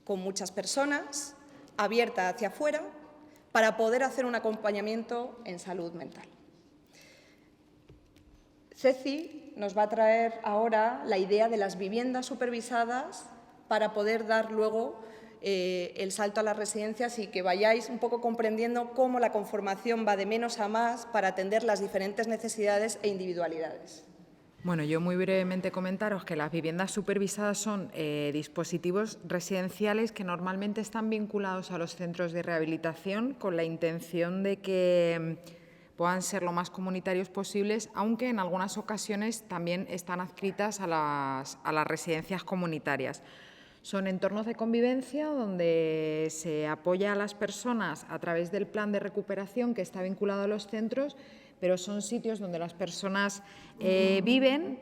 con muchas personas, abierta hacia afuera, para poder hacer un acompañamiento en salud mental? Ceci nos va a traer ahora la idea de las viviendas supervisadas para poder dar luego el salto a las residencias y que vayáis un poco comprendiendo cómo la conformación va de menos a más para atender las diferentes necesidades e individualidades. Bueno, yo muy brevemente comentaros que las viviendas supervisadas son dispositivos residenciales que normalmente están vinculados a los centros de rehabilitación con la intención de que puedan ser lo más comunitarios posibles, aunque en algunas ocasiones también están adscritas a las residencias comunitarias. Son entornos de convivencia donde se apoya a las personas a través del plan de recuperación que está vinculado a los centros, pero son sitios donde las personas viven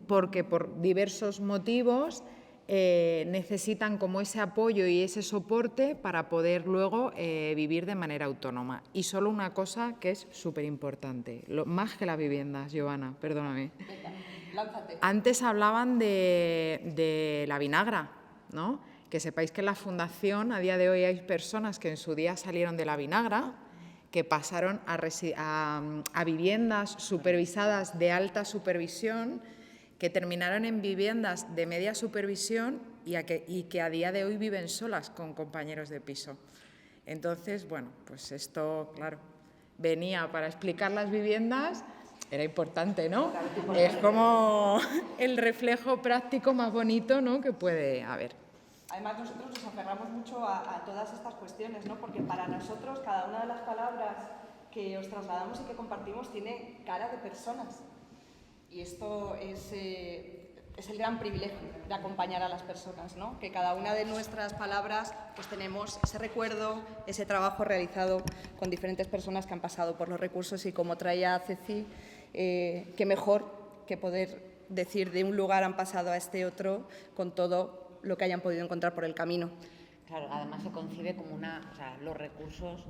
porque por diversos motivos necesitan como ese apoyo y ese soporte para poder luego vivir de manera autónoma. Y solo una cosa que es súper importante, más que las viviendas, Giovanna, perdóname. Venga, lánzate. Antes hablaban de la Vinagra, ¿no? Que sepáis que en la Fundación a día de hoy hay personas que en su día salieron de la Vinagra, que pasaron a viviendas supervisadas de alta supervisión, que terminaron en viviendas de media supervisión y que a día de hoy viven solas con compañeros de piso. Entonces, bueno, pues esto, claro, venía para explicar las viviendas, era importante, ¿no? Es como el reflejo práctico más bonito, ¿no?, que puede haber. Además, nosotros nos aferramos mucho a todas estas cuestiones, ¿no? Porque para nosotros cada una de las palabras que os trasladamos y que compartimos tiene cara de personas. Y esto es el gran privilegio de acompañar a las personas, ¿no? Que cada una de nuestras palabras pues tenemos ese recuerdo, ese trabajo realizado con diferentes personas que han pasado por los recursos y como traía Ceci, qué mejor que poder decir de un lugar han pasado a este otro con todo lo que hayan podido encontrar por el camino. Claro, además se concibe como los recursos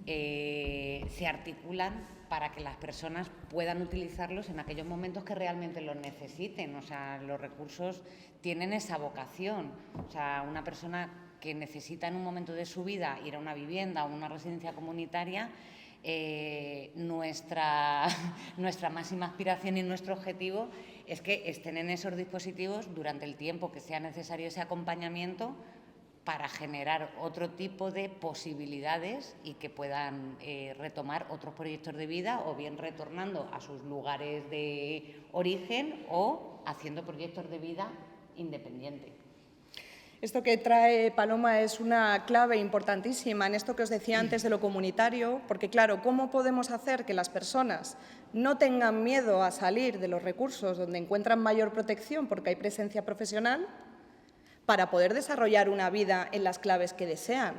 se articulan para que las personas puedan utilizarlos en aquellos momentos que realmente los necesiten. O sea, los recursos tienen esa vocación. O sea, una persona que necesita en un momento de su vida ir a una vivienda o una residencia comunitaria, nuestra máxima aspiración y nuestro objetivo es que estén en esos dispositivos durante el tiempo que sea necesario ese acompañamiento para generar otro tipo de posibilidades y que puedan retomar otros proyectos de vida, o bien retornando a sus lugares de origen o haciendo proyectos de vida independientes. Esto que trae Paloma es una clave importantísima en esto que os decía antes de lo comunitario, porque claro, ¿cómo podemos hacer que las personas no tengan miedo a salir de los recursos donde encuentran mayor protección porque hay presencia profesional, para poder desarrollar una vida en las claves que desean?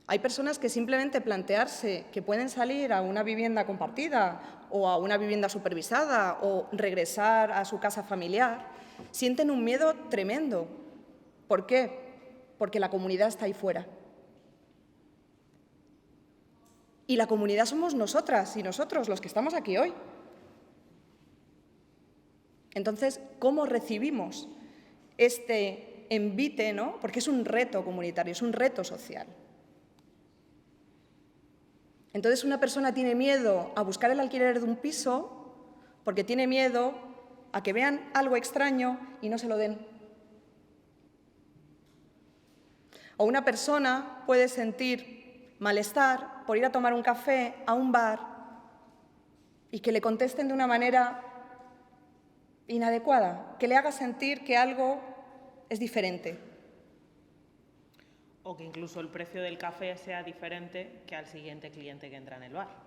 Hay personas que simplemente plantearse que pueden salir a una vivienda compartida o a una vivienda supervisada o regresar a su casa familiar, sienten un miedo tremendo. ¿Por qué? Porque la comunidad está ahí fuera. Y la comunidad somos nosotras y nosotros los que estamos aquí hoy. Entonces, ¿cómo recibimos este envite, ¿no? Porque es un reto comunitario, es un reto social. Entonces, una persona tiene miedo a buscar el alquiler de un piso porque tiene miedo a que vean algo extraño y no se lo den. O una persona puede sentir malestar por ir a tomar un café a un bar y que le contesten de una manera inadecuada, que le haga sentir que algo es diferente. O que incluso el precio del café sea diferente que al siguiente cliente que entra en el bar.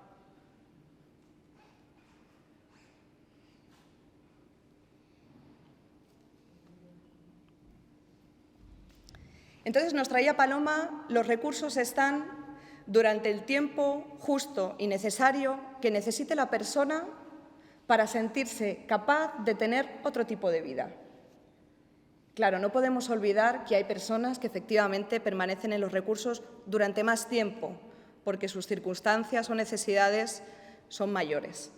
Entonces nos traía Paloma, los recursos están durante el tiempo justo y necesario que necesite la persona para sentirse capaz de tener otro tipo de vida. Claro, no podemos olvidar que hay personas que efectivamente permanecen en los recursos durante más tiempo porque sus circunstancias o necesidades son mayores.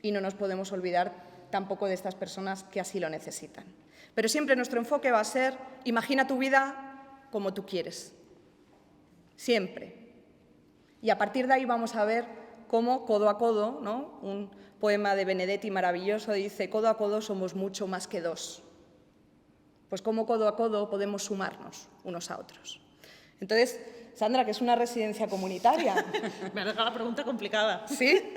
Y no nos podemos olvidar tampoco de estas personas que así lo necesitan. Pero siempre nuestro enfoque va a ser: imagina tu vida como tú quieres. Siempre. Y a partir de ahí vamos a ver cómo, codo a codo, ¿no? Un poema de Benedetti maravilloso dice: codo a codo somos mucho más que dos. Pues cómo codo a codo podemos sumarnos unos a otros. Entonces, Sandra, ¿qué es una residencia comunitaria? Me ha dejado la pregunta complicada. ¿Sí?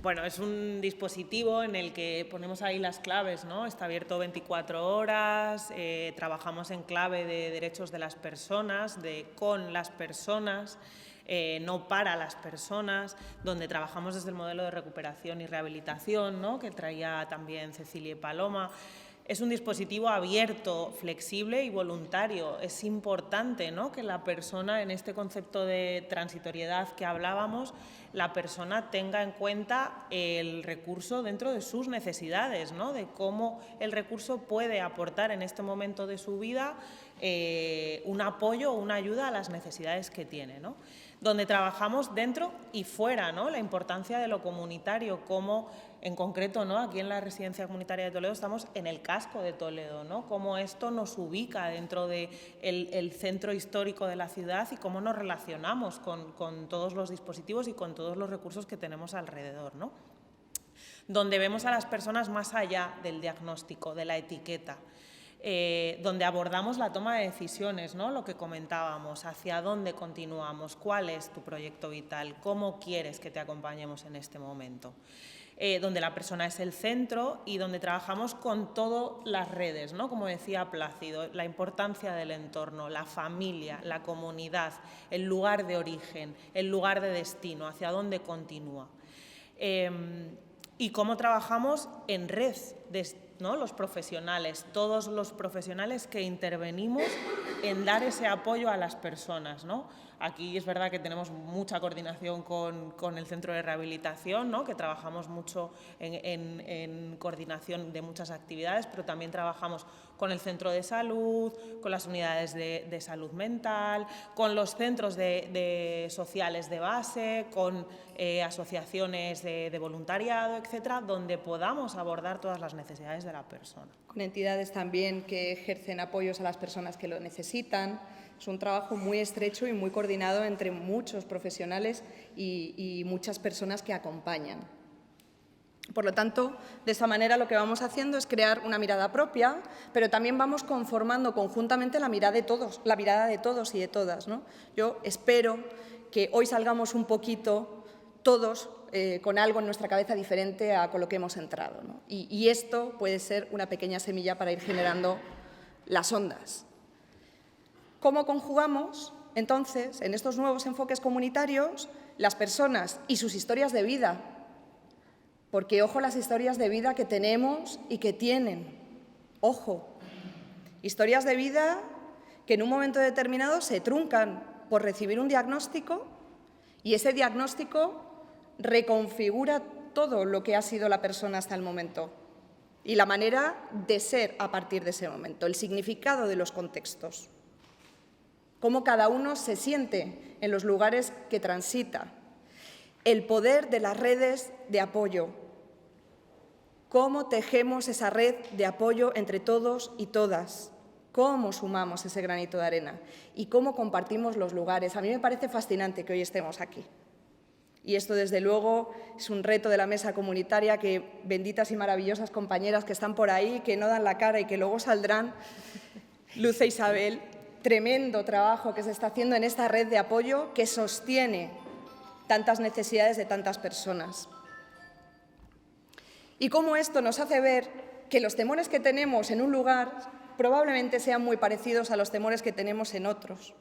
Bueno, es un dispositivo en el que ponemos ahí las claves, ¿no? Está abierto 24 horas, trabajamos en clave de derechos de las personas, con las personas, no para las personas, donde trabajamos desde el modelo de recuperación y rehabilitación, ¿no? Que traía también Cecilia y Paloma. Es un dispositivo abierto, flexible y voluntario. Es importante, ¿no?, que la persona, en este concepto de transitoriedad que hablábamos, la persona tenga en cuenta el recurso dentro de sus necesidades, ¿no?, de cómo el recurso puede aportar en este momento de su vida un apoyo o una ayuda a las necesidades que tiene, ¿no? Donde trabajamos dentro y fuera, ¿no?, la importancia de lo comunitario, como en concreto, ¿no?, aquí en la Residencia Comunitaria de Toledo estamos en el casco de Toledo, ¿no?, cómo esto nos ubica dentro del centro histórico de la ciudad y cómo nos relacionamos con todos los dispositivos y con todos los recursos que tenemos alrededor, ¿no? Donde vemos a las personas más allá del diagnóstico, de la etiqueta. Donde abordamos la toma de decisiones, ¿no?, lo que comentábamos, hacia dónde continuamos, cuál es tu proyecto vital, cómo quieres que te acompañemos en este momento. Donde la persona es el centro y donde trabajamos con todas las redes, ¿no?, como decía Plácido, la importancia del entorno, la familia, la comunidad, el lugar de origen, el lugar de destino, hacia dónde continúa. Y cómo trabajamos en red, ¿no?, los profesionales, todos los profesionales que intervenimos en dar ese apoyo a las personas, ¿no? Aquí es verdad que tenemos mucha coordinación con el centro de rehabilitación, ¿no?, que trabajamos mucho en coordinación de muchas actividades, pero también trabajamos con el centro de salud, con las unidades de salud mental, con los centros sociales de base, con asociaciones de voluntariado, etcétera, donde podamos abordar todas las necesidades de la persona. Con entidades también que ejercen apoyos a las personas que lo necesitan. Es un trabajo muy estrecho y muy coordinado entre muchos profesionales y muchas personas que acompañan. Por lo tanto, de esta manera lo que vamos haciendo es crear una mirada propia, pero también vamos conformando conjuntamente la mirada de todos y de todas, ¿no? Yo espero que hoy salgamos un poquito todos con algo en nuestra cabeza diferente a con lo que hemos entrado, ¿no? Y esto puede ser una pequeña semilla para ir generando las ondas. ¿Cómo conjugamos, entonces, en estos nuevos enfoques comunitarios, las personas y sus historias de vida? Porque, ojo, las historias de vida que tenemos y que tienen. Ojo, historias de vida que en un momento determinado se truncan por recibir un diagnóstico y ese diagnóstico reconfigura todo lo que ha sido la persona hasta el momento y la manera de ser a partir de ese momento, el significado de los contextos, cómo cada uno se siente en los lugares que transita, el poder de las redes de apoyo, cómo tejemos esa red de apoyo entre todos y todas, cómo sumamos ese granito de arena y cómo compartimos los lugares. A mí me parece fascinante que hoy estemos aquí. Y esto, desde luego, es un reto de la mesa comunitaria que benditas y maravillosas compañeras que están por ahí, que no dan la cara y que luego saldrán, Luz e Isabel, tremendo trabajo que se está haciendo en esta red de apoyo que sostiene tantas necesidades de tantas personas. Y cómo esto nos hace ver que los temores que tenemos en un lugar probablemente sean muy parecidos a los temores que tenemos en otros.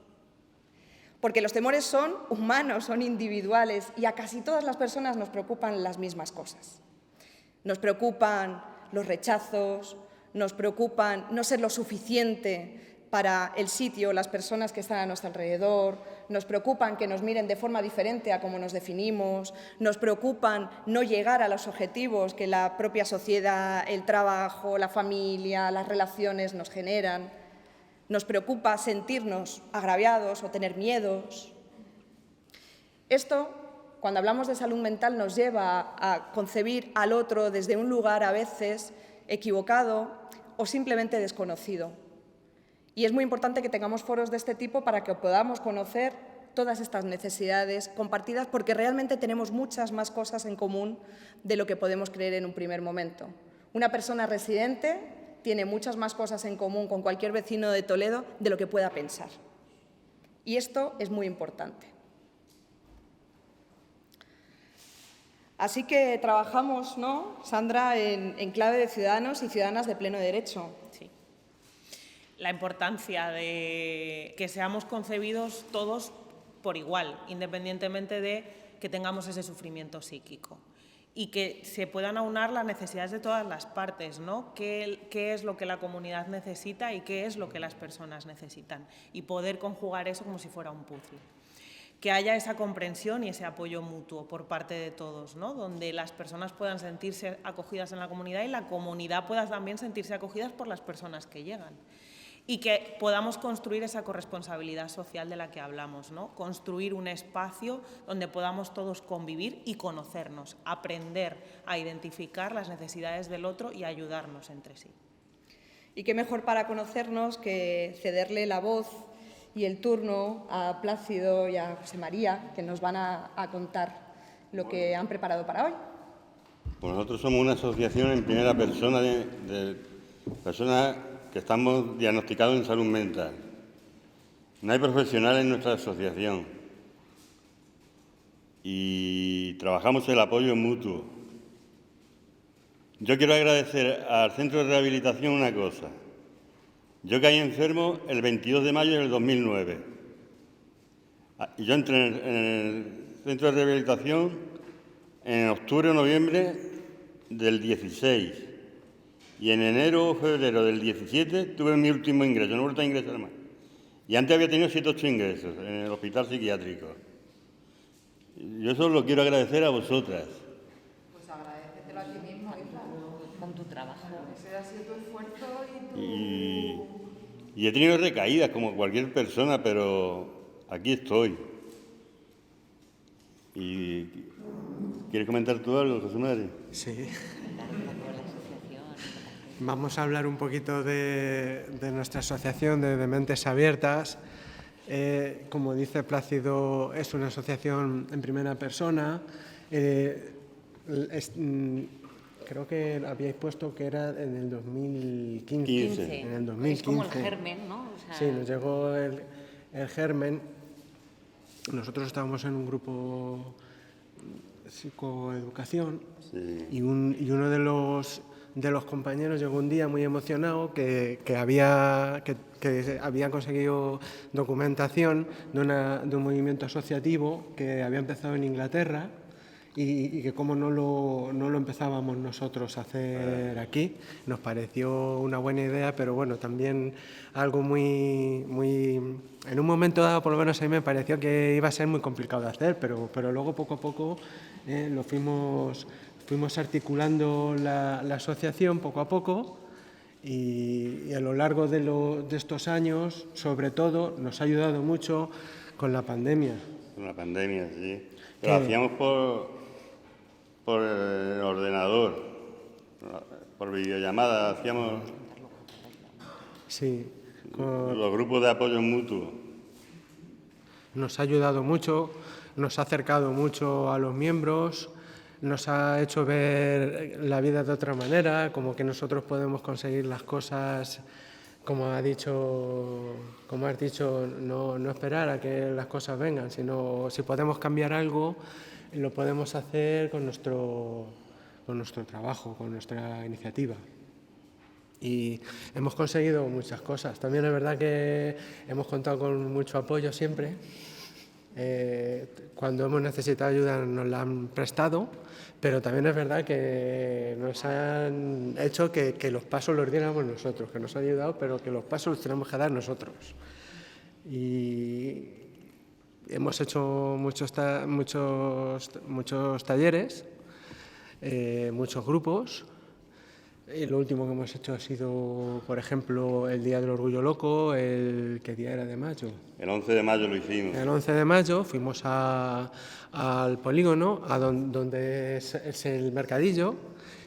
Porque los temores son humanos, son individuales y a casi todas las personas nos preocupan las mismas cosas. Nos preocupan los rechazos, nos preocupan no ser lo suficiente para el sitio, las personas que están a nuestro alrededor, nos preocupan que nos miren de forma diferente a cómo nos definimos, nos preocupan no llegar a los objetivos que la propia sociedad, el trabajo, la familia, las relaciones nos generan. Nos preocupa sentirnos agraviados o tener miedos. Esto, cuando hablamos de salud mental, nos lleva a concebir al otro desde un lugar a veces equivocado o simplemente desconocido. Y es muy importante que tengamos foros de este tipo para que podamos conocer todas estas necesidades compartidas, porque realmente tenemos muchas más cosas en común de lo que podemos creer en un primer momento. Una persona residente tiene muchas más cosas en común con cualquier vecino de Toledo de lo que pueda pensar. Y esto es muy importante. Así que trabajamos, ¿no, Sandra, en clave de ciudadanos y ciudadanas de pleno derecho? Sí. La importancia de que seamos concebidos todos por igual, independientemente de que tengamos ese sufrimiento psíquico. Y que se puedan aunar las necesidades de todas las partes, ¿no? ¿Qué es lo que la comunidad necesita y qué es lo que las personas necesitan? Y poder conjugar eso como si fuera un puzzle. Que haya esa comprensión y ese apoyo mutuo por parte de todos, ¿no? Donde las personas puedan sentirse acogidas en la comunidad y la comunidad pueda también sentirse acogidas por las personas que llegan. Y que podamos construir esa corresponsabilidad social de la que hablamos, ¿no? Construir un espacio donde podamos todos convivir y conocernos, aprender a identificar las necesidades del otro y ayudarnos entre sí. Y qué mejor para conocernos que cederle la voz y el turno a Plácido y a José María, que nos van a contar lo que han preparado para hoy. Pues nosotros somos una asociación en primera persona de personas que estamos diagnosticados en salud mental. No hay profesionales en nuestra asociación y trabajamos el apoyo mutuo. Yo quiero agradecer al Centro de Rehabilitación una cosa. Yo caí enfermo el 22 de mayo del 2009. Yo entré en el Centro de Rehabilitación en octubre o noviembre del 16. Y en enero o febrero del 17 tuve mi último ingreso, no he vuelto a ingresar más. Y antes había tenido 7 o 8 ingresos en el hospital psiquiátrico. Yo eso lo quiero agradecer a vosotras. Pues agradecértelo a ti mismo, hija. Con tu trabajo. Ese ha sido tu esfuerzo y Y he tenido recaídas como cualquier persona, pero aquí estoy. ¿Y quieres comentar tú algo, José María? Sí. Vamos a hablar un poquito de nuestra asociación de Mentes Abiertas. Como dice Plácido, es una asociación en primera persona. Creo que habíais puesto que era en el 2015. En el 2015. Es como el germen, ¿no? O sea... Sí, nos llegó el germen. Nosotros estábamos en un grupo psicoeducación, sí. y uno de los compañeros llegó un día muy emocionado que había conseguido documentación de un movimiento asociativo que había empezado en Inglaterra y que como no lo empezábamos nosotros a hacer aquí. Nos pareció una buena idea, pero bueno, también algo muy en un momento dado, por lo menos a mí me pareció que iba a ser muy complicado de hacer, pero luego poco a poco lo fuimos articulando la asociación poco a poco y a lo largo de estos años, sobre todo, nos ha ayudado mucho con la pandemia. Con la pandemia, sí. Lo hacíamos por el ordenador, por videollamada, hacíamos... Sí. Los grupos de apoyo mutuo. Nos ha ayudado mucho, nos ha acercado mucho a los miembros, nos ha hecho ver la vida de otra manera, como que nosotros podemos conseguir las cosas, como has dicho, no esperar a que las cosas vengan, sino si podemos cambiar algo, lo podemos hacer con nuestro trabajo, con nuestra iniciativa. Y hemos conseguido muchas cosas. También es verdad que hemos contado con mucho apoyo siempre. Cuando hemos necesitado ayuda nos la han prestado, pero también es verdad que nos han hecho que los pasos los diéramos nosotros, que nos han ayudado, pero que los pasos los tenemos que dar nosotros. Y hemos hecho muchos talleres, muchos grupos. Y lo último que hemos hecho ha sido, por ejemplo, el Día del Orgullo Loco. ¿Qué día era de mayo? El 11 de mayo lo hicimos. El 11 de mayo fuimos al polígono, donde es el mercadillo,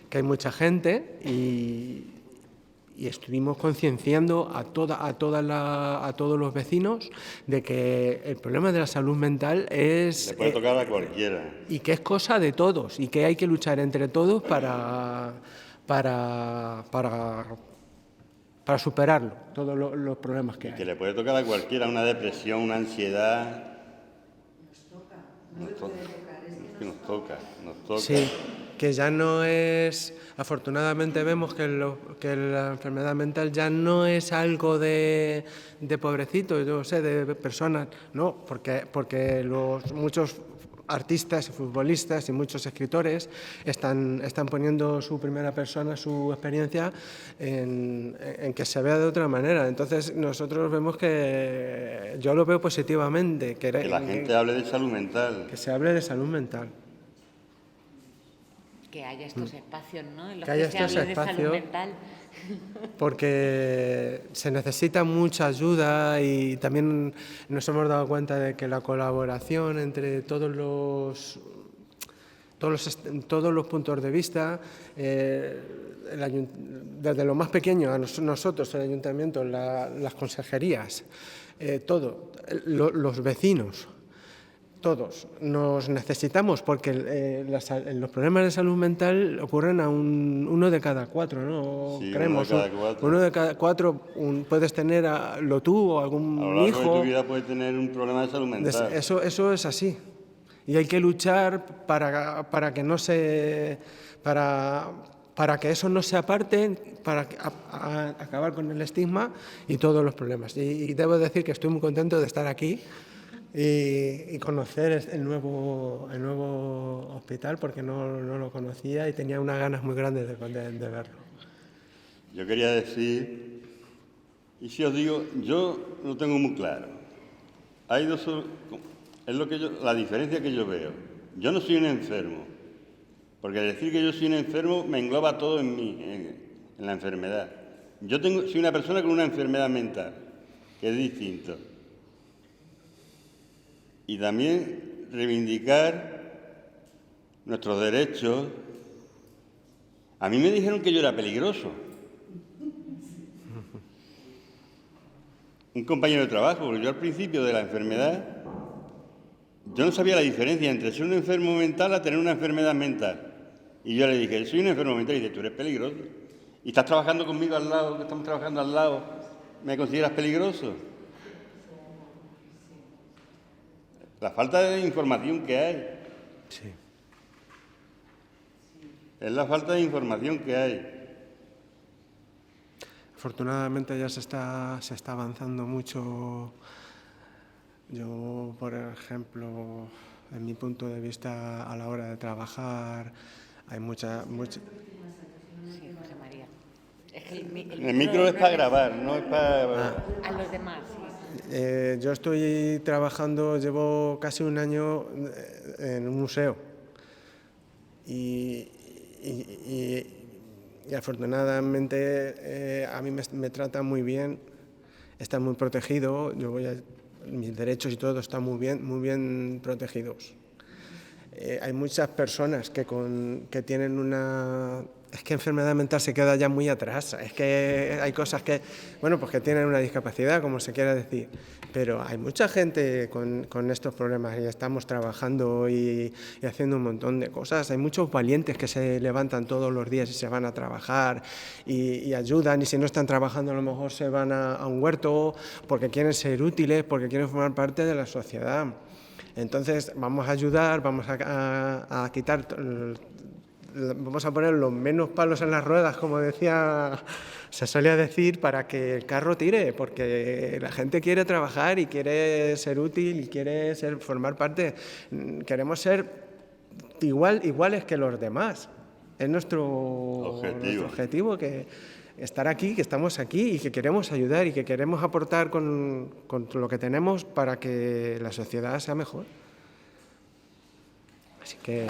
que hay mucha gente, y estuvimos concienciando a todos los vecinos de que el problema de la salud mental es... Le puede tocar a cualquiera. Y que es cosa de todos, y que hay que luchar entre todos para superarlo, todos los problemas que hay. Que le puede tocar a cualquiera, una depresión, una ansiedad. Nos toca. Sí, que ya no es... Afortunadamente vemos que la enfermedad mental ya no es algo de pobrecitos, yo sé, de personas, no, porque muchos artistas y futbolistas y muchos escritores están poniendo su primera persona, su experiencia, en que se vea de otra manera. Entonces nosotros vemos que, yo lo veo positivamente. Que la gente hable de salud mental. Que se hable de salud mental. Que haya estos espacios, ¿no? En los que se hable de salud mental. Porque se necesita mucha ayuda y también nos hemos dado cuenta de que la colaboración entre todos los puntos de vista, desde lo más pequeño a nosotros, el ayuntamiento, las consejerías, los vecinos, todos nos necesitamos, porque los problemas de salud mental ocurren a uno de cada cuatro, ¿no? Sí, creemos. Uno de cada cuatro. Puedes tener tú o algún hijo. A lo largo de tu vida puedes tener un problema de salud mental. Eso es así. Y hay que luchar para que no se... para que eso no se aparte, para acabar con el estigma y todos los problemas. Y debo decir que estoy muy contento de estar aquí y conocer el nuevo hospital, porque no lo conocía y tenía unas ganas muy grandes de verlo. Yo quería decir, y si os digo, yo lo tengo muy claro. Hay dos, es la diferencia que yo veo. Yo no soy un enfermo, porque decir que yo soy un enfermo me engloba todo en mí, en la enfermedad. soy una persona con una enfermedad mental, que es distinto. Y también reivindicar nuestros derechos. A mí me dijeron que yo era peligroso. Un compañero de trabajo, porque yo al principio de la enfermedad, yo no sabía la diferencia entre ser un enfermo mental a tener una enfermedad mental. Y yo le dije, soy un enfermo mental, y dice, tú eres peligroso. Y estás trabajando conmigo al lado, que estamos trabajando al lado, ¿me consideras peligroso? La falta de información que hay. Sí. Es la falta de información que hay. Afortunadamente ya se está avanzando mucho. Yo, por ejemplo, en mi punto de vista, a la hora de trabajar, hay mucha... Sí, José María. Es que El micro es para grabar, no es para... A los demás, sí. Yo estoy trabajando, llevo casi un año en un museo y afortunadamente a mí me tratan muy bien, está muy protegido, mis derechos y todo están muy bien protegidos. Hay muchas personas que tienen una... Es que enfermedad mental se queda ya muy atrás, es que hay cosas que, bueno, pues que tienen una discapacidad, como se quiera decir, pero hay mucha gente con estos problemas y estamos trabajando y haciendo un montón de cosas. Hay muchos valientes que se levantan todos los días y se van a trabajar y ayudan, y si no están trabajando a lo mejor se van a un huerto porque quieren ser útiles, porque quieren formar parte de la sociedad. Entonces vamos a ayudar, vamos a quitar... Vamos a poner los menos palos en las ruedas, como se solía decir, para que el carro tire, porque la gente quiere trabajar y quiere ser útil y quiere formar parte. Queremos ser iguales que los demás. Es nuestro objetivo, que estar aquí, que estamos aquí y que queremos ayudar y que queremos aportar con lo que tenemos para que la sociedad sea mejor. Así que...